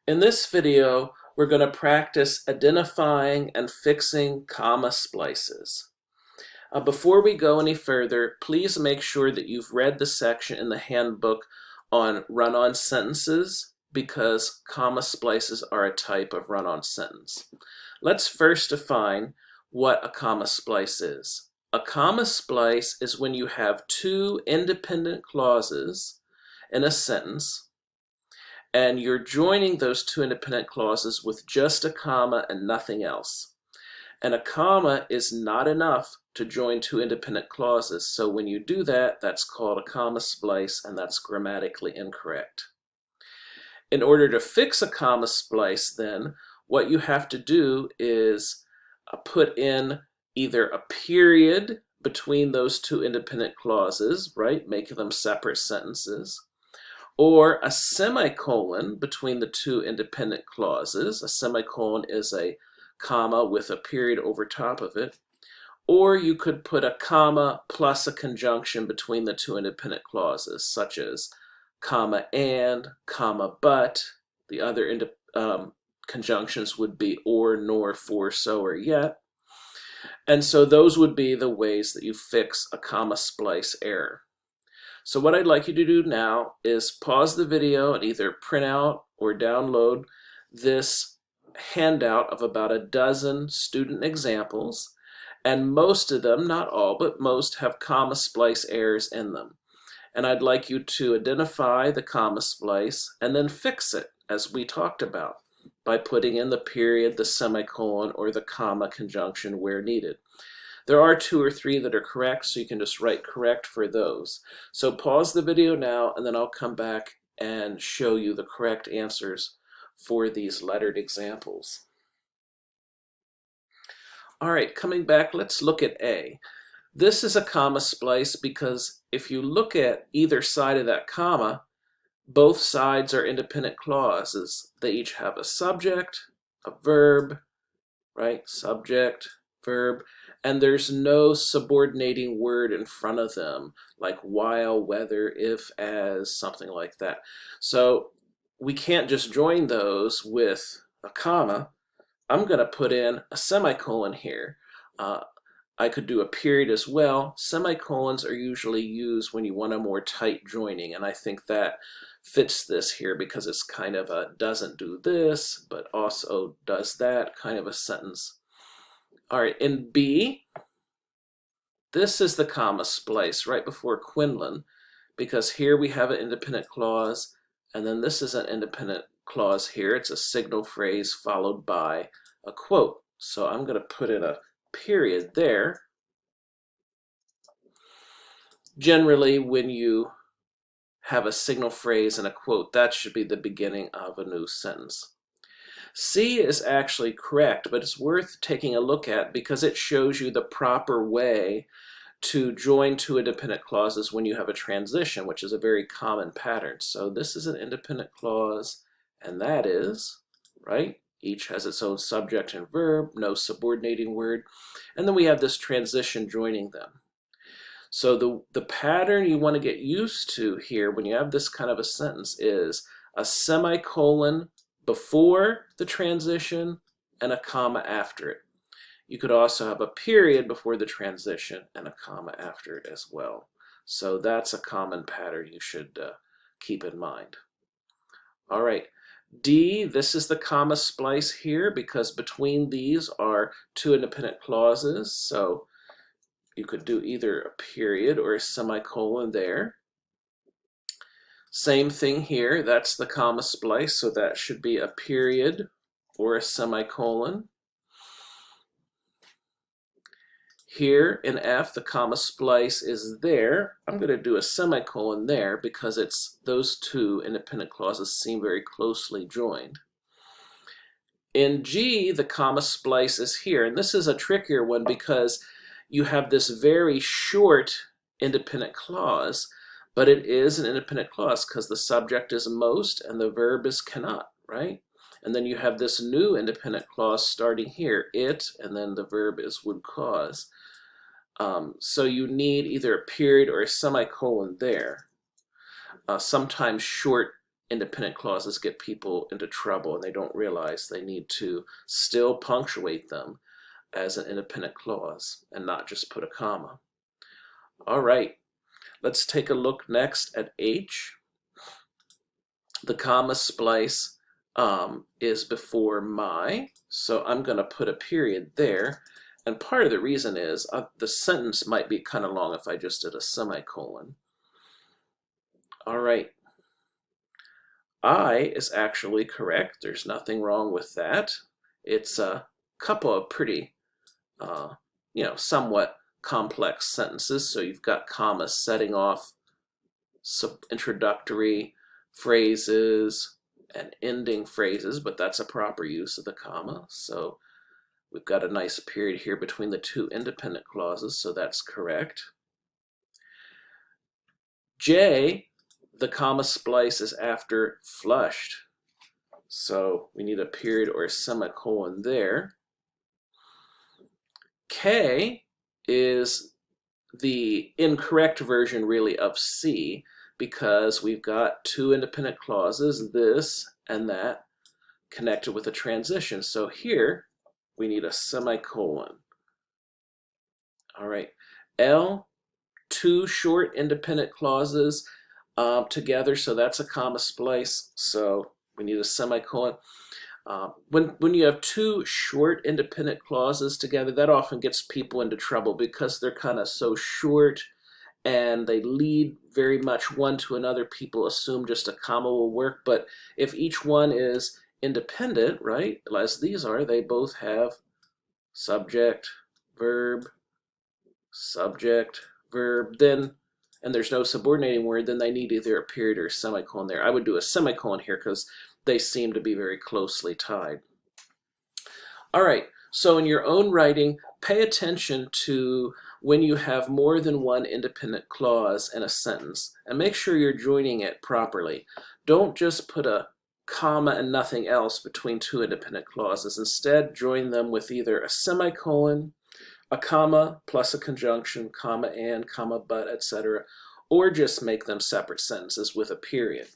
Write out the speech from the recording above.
In this video, we're going to practice identifying and fixing comma splices. Before we go any further, please make sure that you've read the section in the handbook on run-on sentences because comma splices are a type of run-on sentence. Let's first define what a comma splice is. A comma splice is when you have two independent clauses in a sentence and you're joining those two independent clauses with just a comma and nothing else. And a comma is not enough to join two independent clauses, so when you do that, that's called a comma splice, and that's grammatically incorrect. In order to fix a comma splice, then, what you have to do is put in either a period between those two independent clauses, right, making them separate sentences, or a semicolon between the two independent clauses. A semicolon is a comma with a period over top of it. Or you could put a comma plus a conjunction between the two independent clauses, such as comma and, comma but. The other conjunctions would be or, nor, for, so, or yet. And so those would be the ways that you fix a comma splice error. So what I'd like you to do now is pause the video and either print out or download this handout of about a dozen student examples, and most of them, not all, but most have comma splice errors in them. And I'd like you to identify the comma splice and then fix it, as we talked about, by putting in the period, the semicolon, or the comma conjunction where needed. There are 2 or 3 that are correct, so you can just write correct for those. So pause the video now, and then I'll come back and show you the correct answers for these lettered examples. All right, coming back, let's look at A. This is a comma splice because if you look at either side of that comma, both sides are independent clauses. They each have a subject, a verb, right? Subject, verb, and there's no subordinating word in front of them, like while, whether, if, as, something like that. So we can't just join those with a comma. I'm going to put in a semicolon here. I could do a period as well. Semicolons are usually used when you want a more tight joining, and I think that fits this here because it's kind of a doesn't do this, but also does that kind of a sentence. All right, in B, this is the comma splice right before Quinlan, because here we have an independent clause, and then this is an independent clause here. It's a signal phrase followed by a quote. So I'm going to put in a period there. Generally, when you have a signal phrase and a quote, that should be the beginning of a new sentence. C is actually correct, but it's worth taking a look at because it shows you the proper way to join two independent clauses when you have a transition, which is a very common pattern. So this is an independent clause, and that is, right? Each has its own subject and verb, no subordinating word, and then we have this transition joining them. So the pattern you want to get used to here when you have this kind of a sentence is a semicolon before the transition and a comma after it. You could also have a period before the transition and a comma after it as well. So that's a common pattern you should keep in mind. All right, D, this is the comma splice here because between these are two independent clauses. So you could do either a period or a semicolon there. Same thing here, that's the comma splice, so that should be a period or a semicolon. Here in F, the comma splice is there. I'm going to do a semicolon there because those two independent clauses seem very closely joined. In G, the comma splice is here, and this is a trickier one because you have this very short independent clause, but it is an independent clause because the subject is most and the verb is cannot, right? And then you have this new independent clause starting here, it, and then the verb is would cause. So you need either a period or a semicolon there. Sometimes short independent clauses get people into trouble and they don't realize they need to still punctuate them as an independent clause and not just put a comma. All right, let's take a look next at H. The comma splice is before my, so I'm going to put a period there. And part of the reason is the sentence might be kind of long if I just did a semicolon. All right. I is actually correct. There's nothing wrong with that. It's a couple of pretty, somewhat complex sentences. So you've got commas setting off introductory phrases and ending phrases, but that's a proper use of the comma. So we've got a nice period here between the two independent clauses, so that's correct. J, the comma splice is after flushed. So we need a period or a semicolon there. K is the incorrect version really of C, because we've got two independent clauses, this and that, connected with a transition. So here we need a semicolon. All right, L, two short independent clauses together, so that's a comma splice, so we need a semicolon. When you have two short independent clauses together, that often gets people into trouble because they're kind of so short and they lead very much one to another. People assume just a comma will work, but if each one is independent, right, as these are, they both have subject, verb, then, and there's no subordinating word, then they need either a period or a semicolon there. I would do a semicolon here because they seem to be very closely tied. All right, so in your own writing, pay attention to when you have more than one independent clause in a sentence, and make sure you're joining it properly. Don't just put a comma and nothing else between two independent clauses. Instead, join them with either a semicolon, a comma plus a conjunction, comma and, comma but, etc., or just make them separate sentences with a period.